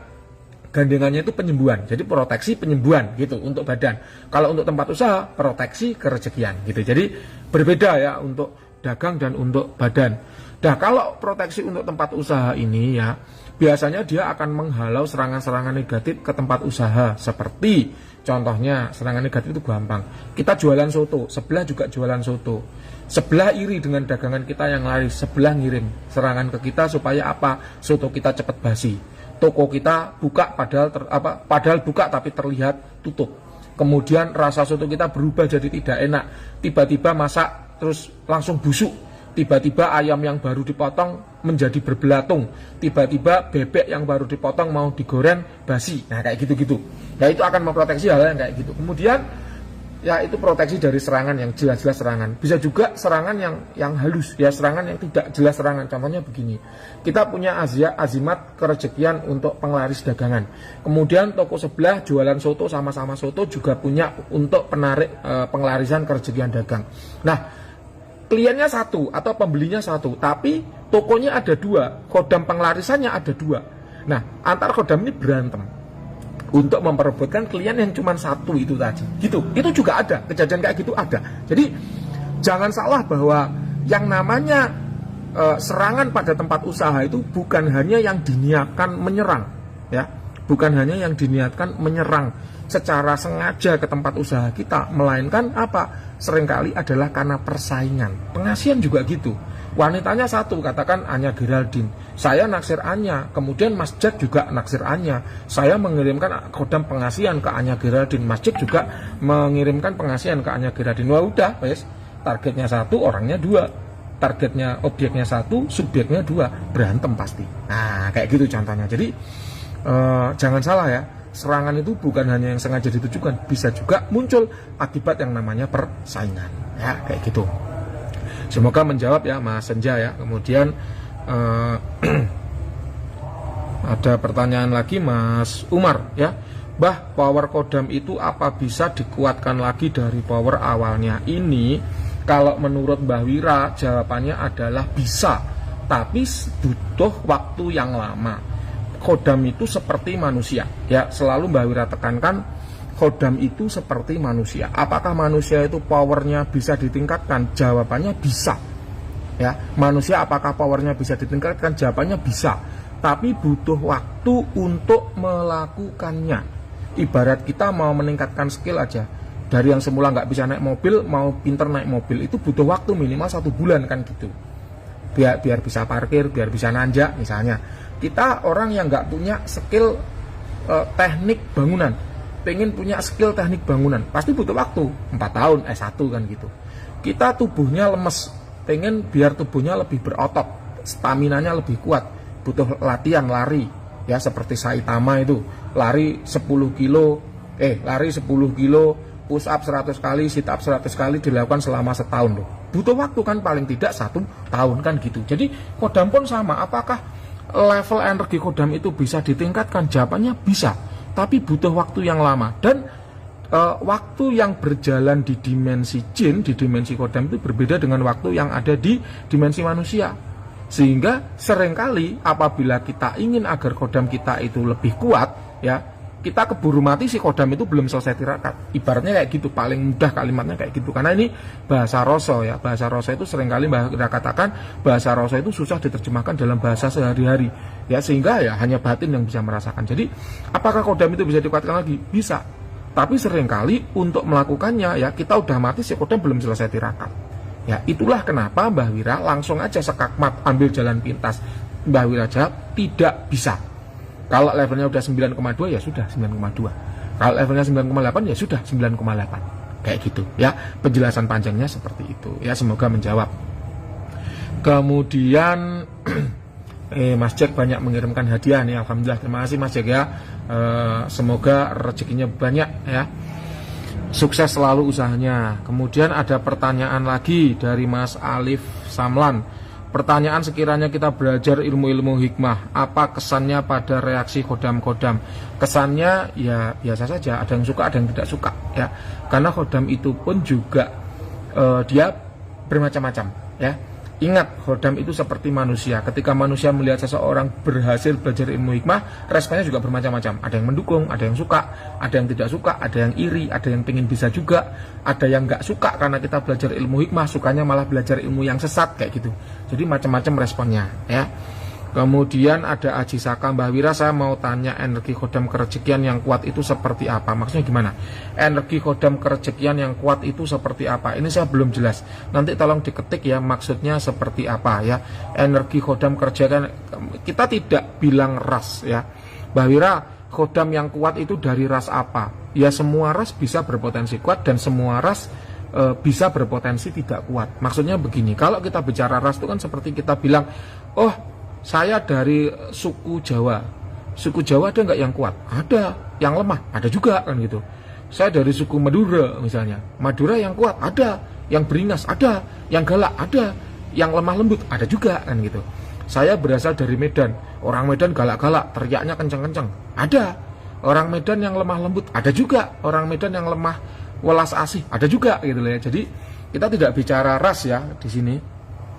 Speaker 1: gandengannya itu penyembuhan. Jadi proteksi penyembuhan gitu untuk badan. Kalau untuk tempat usaha, proteksi kerezekian gitu. Jadi berbeda ya untuk dagang dan untuk badan. Nah, kalau proteksi untuk tempat usaha ini ya, biasanya dia akan menghalau serangan-serangan negatif ke tempat usaha. Seperti contohnya serangan negatif itu gampang. Kita jualan soto, sebelah juga jualan soto. Sebelah iri dengan dagangan kita yang laris, sebelah ngirim serangan ke kita supaya apa? Soto kita cepat basi. Toko kita buka padahal buka tapi terlihat tutup. Kemudian rasa soto kita berubah jadi tidak enak. Tiba-tiba masak terus langsung busuk. Tiba-tiba ayam yang baru dipotong menjadi berbelatung. Tiba-tiba bebek yang baru dipotong mau digoreng basi. Nah, kayak gitu-gitu. Nah, itu akan memproteksi hal yang kayak gitu. Kemudian ya itu proteksi dari serangan yang jelas-jelas serangan. Bisa juga serangan yang halus, ya serangan yang tidak jelas serangan. Contohnya begini. Kita punya azimat kerezekian untuk penglaris dagangan. Kemudian toko sebelah jualan soto sama-sama soto juga punya untuk penarik penglarisan kerezekian dagang. Nah, kliennya satu atau pembelinya satu, tapi tokonya ada dua, kodam penglarisannya ada dua. Nah, antar kodam ini berantem untuk memperebutkan klien yang cuma satu itu tadi. Gitu. Itu juga ada, kejadian kayak gitu ada. Jadi jangan salah bahwa yang namanya serangan pada tempat usaha itu bukan hanya yang diniatkan menyerang, ya. Bukan hanya yang diniatkan menyerang secara sengaja ke tempat usaha kita, melainkan apa? Seringkali adalah karena persaingan. Pengasihan juga gitu. Wanitanya satu, katakan Anya Geraldine. Saya naksir Anya, kemudian Mas Jack juga naksir Anya. Saya mengirimkan kodam pengasihan ke Anya Geraldine. Mas Jack juga mengirimkan pengasihan ke Anya Geraldine. Wah udah, wes. Targetnya satu, orangnya dua. Targetnya objeknya satu, subjeknya dua. Berantem pasti. Nah, kayak gitu contohnya. Jadi jangan salah ya. Serangan itu bukan hanya yang sengaja ditujukan, bisa juga muncul akibat yang namanya persaingan. Ya, kayak gitu. Semoga menjawab ya Mas Senja ya. Kemudian ada pertanyaan lagi Mas Umar ya. Bah, power kodam itu apa bisa dikuatkan lagi dari power awalnya? Ini kalau menurut Mbah Wira jawabannya adalah bisa, tapi butuh waktu yang lama. Kodam itu seperti manusia ya, selalu Mbah Wira tekankan kodam itu seperti manusia. Apakah manusia itu powernya bisa ditingkatkan? Jawabannya bisa ya. Manusia apakah powernya bisa ditingkatkan? Jawabannya bisa, tapi butuh waktu untuk melakukannya. Ibarat kita mau meningkatkan skill aja, dari yang semula nggak bisa naik mobil mau pinter naik mobil, itu butuh waktu minimal 1 bulan kan gitu, biar bisa parkir, biar bisa nanjak misalnya. Kita orang yang nggak punya skill teknik bangunan, pengen punya skill teknik bangunan, pasti butuh waktu 4 tahun, S1 kan gitu. Kita tubuhnya lemes, pengen biar tubuhnya lebih berotot, staminanya lebih kuat, butuh latihan lari, ya seperti Saitama itu, lari 10 kilo, push up 100 kali, sit up 100 kali dilakukan selama setahun loh. Butuh waktu kan paling tidak 1 tahun kan gitu. Jadi kodam pun sama, apakah level energi kodam itu bisa ditingkatkan? Jawabannya bisa, tapi butuh waktu yang lama. Dan waktu yang berjalan di dimensi jin, di dimensi kodam itu berbeda dengan waktu yang ada di dimensi manusia. Sehingga seringkali apabila kita ingin agar kodam kita itu lebih kuat ya, kita keburu mati si kodam itu belum selesai tirakat. Ibaratnya kayak gitu, paling mudah kalimatnya kayak gitu. Karena ini bahasa Roso ya. Bahasa Roso itu seringkali Mbah Wira katakan bahasa Roso itu susah diterjemahkan dalam bahasa sehari-hari. Ya sehingga ya hanya batin yang bisa merasakan. Jadi apakah kodam itu bisa dikuatkan lagi? Bisa. Tapi seringkali untuk melakukannya ya kita udah mati si kodam belum selesai tirakat. Ya itulah kenapa Mbah Wira langsung aja sekakmat ambil jalan pintas. Mbah Wira jawab tidak bisa. Kalau levelnya udah 9,2 ya sudah 9,2. Kalau levelnya 9,8 ya sudah 9,8. Kayak gitu ya. Penjelasan panjangnya seperti itu. Ya semoga menjawab. Kemudian Mas Jack banyak mengirimkan hadiah nih. Alhamdulillah, terima kasih Mas Jack ya. Semoga rezekinya banyak ya. Sukses selalu usahanya. Kemudian ada pertanyaan lagi dari Mas Alif Samlan. Pertanyaan, sekiranya kita belajar ilmu-ilmu hikmah, apa kesannya pada reaksi kodam-kodam? Kesannya ya biasa saja, ada yang suka, ada yang tidak suka ya. Karena kodam itu pun juga dia bermacam-macam ya. Ingat, khodam itu seperti manusia. Ketika manusia melihat seseorang berhasil belajar ilmu hikmah, responnya juga bermacam-macam. Ada yang mendukung, ada yang suka, ada yang tidak suka, ada yang iri, ada yang pengen bisa juga, ada yang nggak suka karena kita belajar ilmu hikmah, sukanya malah belajar ilmu yang sesat kayak gitu. Jadi macam-macam responnya, ya. Kemudian ada Aji Saka, Mbah Wira, saya mau tanya energi khodam kerejekian yang kuat itu seperti apa? Maksudnya gimana? Energi khodam kerejekian yang kuat itu seperti apa? Ini saya belum jelas. Nanti tolong diketik ya, maksudnya seperti apa ya. Energi khodam kerejekian, kita tidak bilang ras ya. Mbah Wira, khodam yang kuat itu dari ras apa? Ya semua ras bisa berpotensi kuat dan semua ras bisa berpotensi tidak kuat. Maksudnya begini, kalau kita bicara ras itu kan seperti kita bilang, oh saya dari suku Jawa. Suku Jawa ada nggak yang kuat? Ada. Yang lemah? Ada juga kan gitu. Saya dari suku Madura misalnya. Madura yang kuat? Ada. Yang beringas? Ada. Yang galak? Ada. Yang lemah lembut? Ada juga kan gitu. Saya berasal dari Medan. Orang Medan galak-galak, teriaknya kencang-kencang. Ada. Orang Medan yang lemah lembut? Ada juga. Orang Medan yang lemah welas asih? Ada juga gitu ya. Jadi kita tidak bicara ras ya di sini.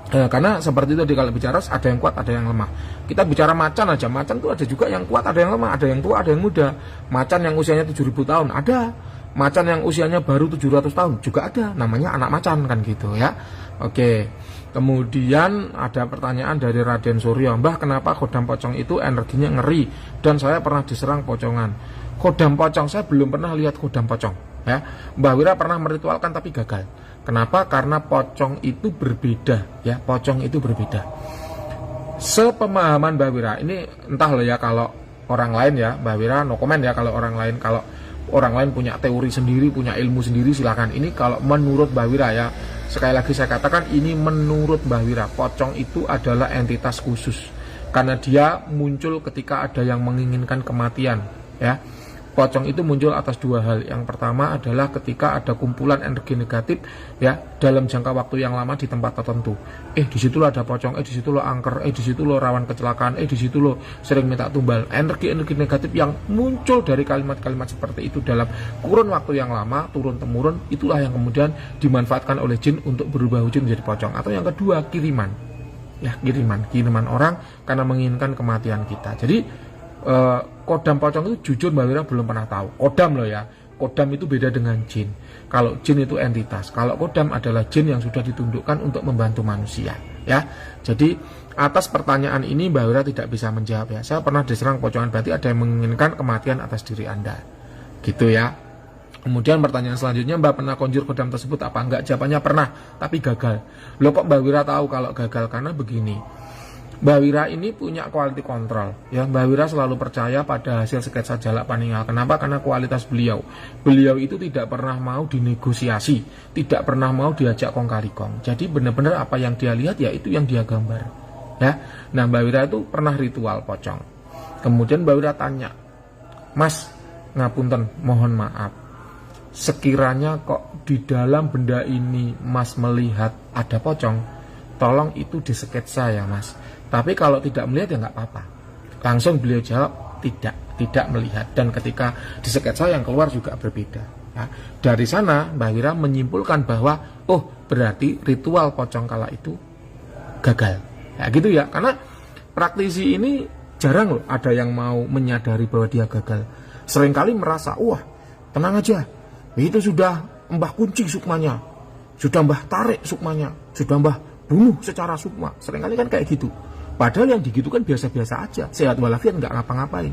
Speaker 1: Karena seperti itu kalau bicara ada yang kuat, ada yang lemah. Kita bicara macan aja, macan tuh ada juga yang kuat, ada yang lemah, ada yang tua, ada yang muda. Macan yang usianya 7.000 tahun ada, macan yang usianya baru 700 tahun juga ada. Namanya anak macan kan gitu ya. Oke. Kemudian ada pertanyaan dari Raden Suryo, Mbah, kenapa khodam pocong itu energinya ngeri dan saya pernah diserang pocongan. Khodam pocong, saya belum pernah lihat khodam pocong ya. Mbah Wira pernah meritualkan tapi gagal. Kenapa? Karena pocong itu berbeda ya, pocong itu berbeda. Sepemahaman Mbah Wira, ini entah loh ya kalau orang lain ya, Mbah Wira no comment ya kalau orang lain punya teori sendiri, punya ilmu sendiri silakan. Ini kalau menurut Mbah Wira ya, sekali lagi saya katakan ini menurut Mbah Wira, pocong itu adalah entitas khusus karena dia muncul ketika ada yang menginginkan kematian ya. Pocong itu muncul atas dua hal. Yang pertama adalah ketika ada kumpulan energi negatif ya dalam jangka waktu yang lama di tempat tertentu. Di situ ada pocong, di situ lo angker, di situ lo rawan kecelakaan, di situ lo sering minta tumbal. Energi-energi negatif yang muncul dari kalimat-kalimat seperti itu dalam kurun waktu yang lama, turun temurun, itulah yang kemudian dimanfaatkan oleh jin untuk berubah wujud menjadi pocong. Atau yang kedua, kiriman. Ya, kiriman orang karena menginginkan kematian kita. Jadi kodam pocong itu jujur Mbak Wira belum pernah tahu. Kodam loh ya, kodam itu beda dengan jin. Kalau jin itu entitas, kalau kodam adalah jin yang sudah ditundukkan untuk membantu manusia ya. Jadi atas pertanyaan ini Mbak Wira tidak bisa menjawab ya. Saya pernah diserang pocongan, berarti ada yang menginginkan kematian atas diri Anda gitu ya. Kemudian pertanyaan selanjutnya, Mbak pernah konjur kodam tersebut apa enggak? Jawabannya pernah, tapi gagal. Loh kok Mbak Wira tahu kalau gagal? Karena begini, Mbak Wira ini punya quality control ya. Mbak Wira selalu percaya pada hasil sketsa Jalak Paninggal. Kenapa? Karena kualitas beliau itu tidak pernah mau dinegosiasi, tidak pernah mau diajak kong kali kong. Jadi benar-benar apa yang dia lihat ya itu yang dia gambar ya. Nah Mbak Wira itu pernah ritual pocong. Kemudian Mbak Wira tanya, Mas ngapunten, mohon maaf, sekiranya kok di dalam benda ini Mas melihat ada pocong, tolong itu disketsa ya Mas. Tapi kalau tidak melihat ya nggak apa-apa. Langsung beliau jawab tidak melihat. Dan ketika di sketsa yang keluar juga berbeda. Ya. Dari sana Mbah Wira menyimpulkan bahwa berarti ritual pocong kala itu gagal. Ya gitu ya. Karena praktisi ini jarang loh ada yang mau menyadari bahwa dia gagal. Seringkali merasa, wah tenang aja, itu sudah mbah kunci sukmanya, sudah mbah tarik sukmanya, sudah mbah bunuh secara sukma. Seringkali kan kayak gitu. Padahal yang digitukan biasa-biasa aja, sehat walafiat, nggak ngapa-ngapain.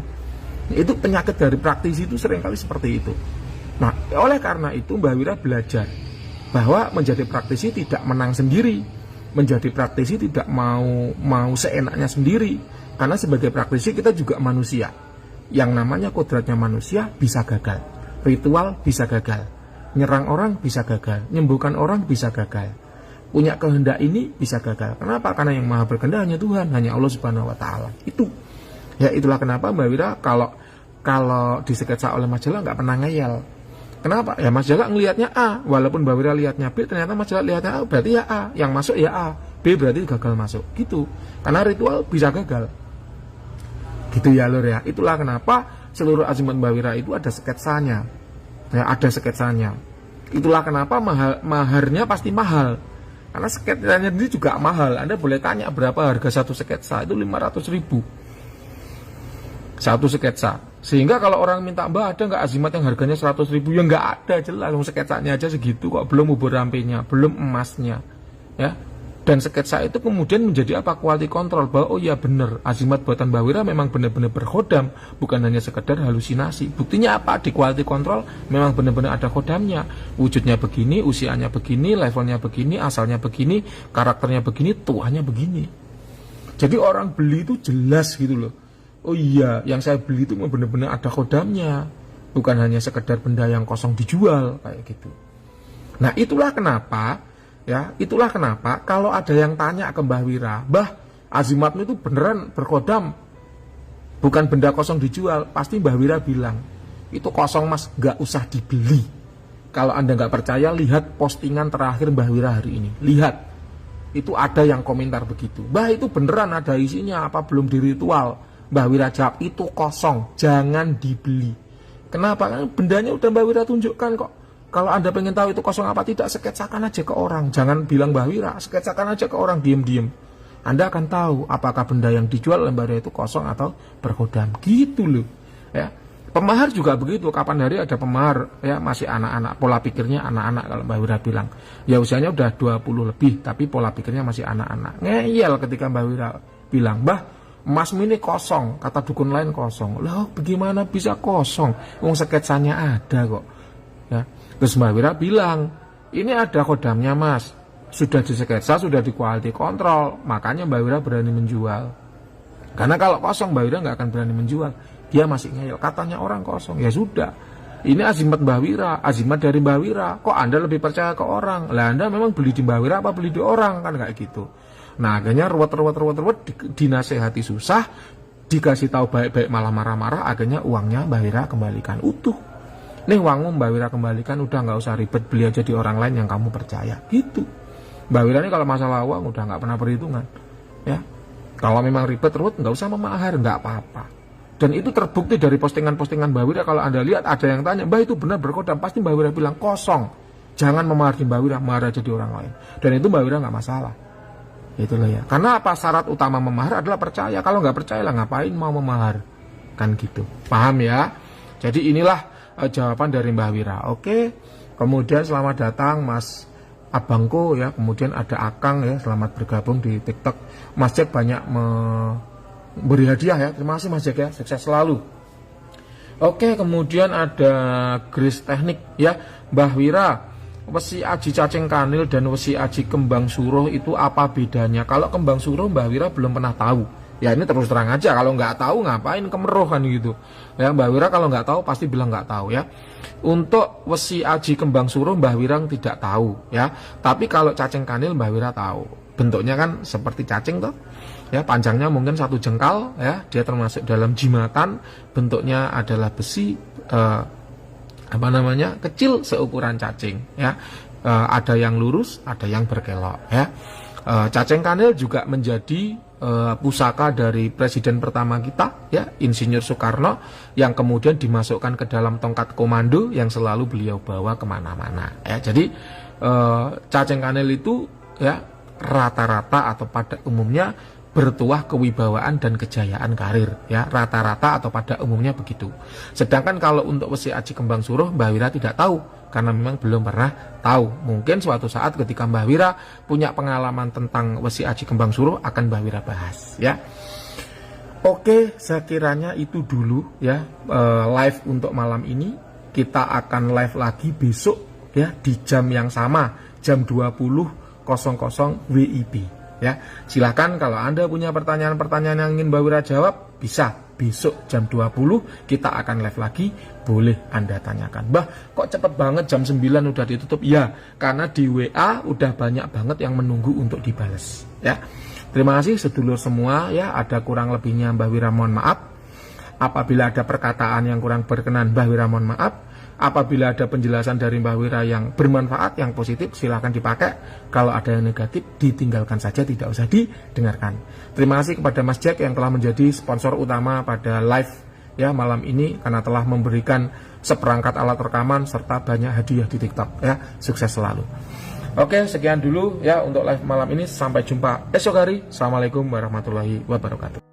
Speaker 1: Itu penyakit dari praktisi itu seringkali seperti itu. Nah, oleh karena itu Mbah Wira belajar bahwa menjadi praktisi tidak menang sendiri, menjadi praktisi tidak mau seenaknya sendiri. Karena sebagai praktisi kita juga manusia. Yang namanya kodratnya manusia bisa gagal, ritual bisa gagal, nyerang orang bisa gagal, nyembuhkan orang bisa gagal. Punya kehendak ini bisa gagal. Kenapa? Karena yang maha berkehendak hanya Tuhan, hanya Allah Subhanahu wa Ta'ala. Itu ya, itulah kenapa Mbak Wira kalau disketsa oleh Mas Jalak nggak pernah ngeyel. Kenapa? Ya Mas Jalak ngelihatnya A, walaupun Mbak Wira lihatnya B, ternyata Mas Jalak lihatnya A, berarti ya A, yang masuk ya A, B berarti gagal masuk. Gitu. Karena ritual bisa gagal. Gitu ya lur ya. Itulah kenapa seluruh azimat Mbak Wira itu ada sketsanya. Ya, ada sketsanya. Itulah kenapa maharnya pasti mahal. Karena sketsanya ini juga mahal. Anda boleh tanya berapa harga satu sketsa, itu 500.000 satu sketsa. Sehingga kalau orang minta, Mbak ada nggak azimat yang harganya 100.000? Ya nggak ada, jelas sketsanya aja segitu kok, belum ubur rampenya, belum emasnya, ya. Dan sketsa itu kemudian menjadi apa? Quality control, bahwa oh ya bener, azimat buatan Mbak Wira memang benar-benar berkhodam, bukan hanya sekedar halusinasi. Buktinya apa? Di quality control memang benar-benar ada khodamnya. Wujudnya begini, usianya begini, levelnya begini, asalnya begini, karakternya begini, tuanya begini. Jadi orang beli itu jelas gitu loh. Oh iya, yang saya beli itu benar-benar ada khodamnya, bukan hanya sekedar benda yang kosong dijual kayak gitu. Nah itulah kenapa, ya itulah kenapa kalau ada yang tanya ke Mbah Wira, Mbah azimatmu itu beneran berkhodam, bukan benda kosong dijual, pasti Mbah Wira bilang itu kosong mas, nggak usah dibeli. Kalau Anda nggak percaya, lihat postingan terakhir Mbah Wira hari ini, lihat itu ada yang komentar begitu, Mbah itu beneran ada isinya apa belum diritual? Mbah Wira jawab itu kosong, jangan dibeli. Kenapa? Karena bendanya udah Mbah Wira tunjukkan kok. Kalau Anda pengen tahu itu kosong apa tidak, sketsakan aja ke orang. Jangan bilang Mbah Wira, sketsakan aja ke orang diem-diem. Anda akan tahu apakah benda yang dijual oleh Mbah Wira itu kosong atau berkhodam. Gitu loh. Ya. Pemahar juga begitu. Kapan hari ada pemahar, ya masih anak-anak, pola pikirnya anak-anak kalau Mbah Wira bilang. Ya usianya udah 20 lebih, tapi pola pikirnya masih anak-anak. Ngeyel ketika Mbah Wira bilang, Mbah emas ini kosong, kata dukun lain kosong. Loh, bagaimana bisa kosong? Wong sketsanya ada kok. Ya. Terus Mbah Wira bilang, ini ada khodamnya mas, sudah disketsa, sudah di quality control, makanya Mbah Wira berani menjual. Karena kalau kosong Mbah Wira nggak akan berani menjual. Dia masih ngeyel, katanya orang kosong. Ya sudah, ini azimat Mbah Wira, azimat dari Mbah Wira. Kok Anda lebih percaya ke orang? Lah Anda memang beli di Mbah Wira apa beli di orang? Kan kayak gitu. Nah akhirnya ruwet dinasehati susah, dikasih tahu baik-baik malah marah-marah, akhirnya uangnya Mbah Wira kembalikan utuh. Nih uangmu Mbah Wira kembalikan, udah nggak usah ribet, beli aja di orang lain yang kamu percaya. Gitu. Mbah Wira ini kalau masalah uang udah nggak pernah perhitungan. Ya, kalau memang ribet ruwet nggak usah memahar, nggak apa-apa. Dan itu terbukti dari postingan-postingan Mbah Wira. Kalau Anda lihat ada yang tanya, Mbah itu benar berkhodam, pasti Mbah Wira bilang kosong. Jangan memahar di Mbah Wira, mahar aja di orang lain. Dan itu Mbah Wira nggak masalah. Itulah ya. Karena apa, syarat utama memahar adalah percaya. Kalau nggak percaya lah ngapain mau memahar, kan gitu. Paham ya? Jadi inilah jawaban dari Mbah Wira. Oke. Kemudian selamat datang Mas Abangku ya. Kemudian ada Akang ya, selamat bergabung di TikTok. Mas Jack banyak memberi hadiah ya. Terima kasih Mas Jack ya. Sukses selalu. Oke, kemudian ada Grace Teknik ya. Mbah Wira, wesi aji cacing kanil dan wesi aji kembang suruh itu apa bedanya? Kalau kembang suruh Mbah Wira belum pernah tahu. Ya ini terus terang aja, kalau nggak tahu ngapain kemeroh kan gitu. Ya Mbah Wira kalau nggak tahu pasti bilang nggak tahu ya. Untuk wesi aji kembang suruh Mbah Wira tidak tahu ya. Tapi kalau cacing kanil Mbah Wira tahu. Bentuknya kan seperti cacing tuh. Ya panjangnya mungkin 1 jengkal ya. Dia termasuk dalam jimatan. Bentuknya adalah besi. Kecil seukuran cacing ya. Ada yang lurus, ada yang berkelok ya. Cacing kanil juga menjadi pusaka dari presiden pertama kita ya, Insinyur Soekarno, yang kemudian dimasukkan ke dalam tongkat komando yang selalu beliau bawa kemana-mana ya. Jadi cacing kanil itu ya rata-rata atau pada umumnya bertuah kewibawaan dan kejayaan karir ya, rata-rata atau pada umumnya begitu. Sedangkan kalau untuk wesi aji kembang suruh Mbah Wira tidak tahu karena memang belum pernah tahu. Mungkin suatu saat ketika Mbah Wira punya pengalaman tentang wesi aji kembang suruh akan Mbah Wira bahas ya. Oke, sekiranya itu dulu ya live untuk malam ini. Kita akan live lagi besok ya di jam yang sama, jam 20.00 WIB. Ya, silahkan kalau Anda punya pertanyaan-pertanyaan yang ingin Mbah Wira jawab, bisa besok jam 20 kita akan live lagi, boleh Anda tanyakan. Mbah, kok cepet banget jam 9 udah ditutup? Ya, karena di WA udah banyak banget yang menunggu untuk dibales. Ya, terima kasih sedulur semua ya. Ada kurang lebihnya Mbah Wira mohon maaf. Apabila ada perkataan yang kurang berkenan, Mbah Wira mohon maaf. Apabila ada penjelasan dari Mbah Wira yang bermanfaat, yang positif, silahkan dipakai. Kalau ada yang negatif, ditinggalkan saja, tidak usah didengarkan. Terima kasih kepada Mas Jack yang telah menjadi sponsor utama pada live ya malam ini, karena telah memberikan seperangkat alat rekaman serta banyak hadiah di TikTok ya. Sukses selalu. Oke, sekian dulu ya untuk live malam ini. Sampai jumpa esok hari. Assalamualaikum warahmatullahi wabarakatuh.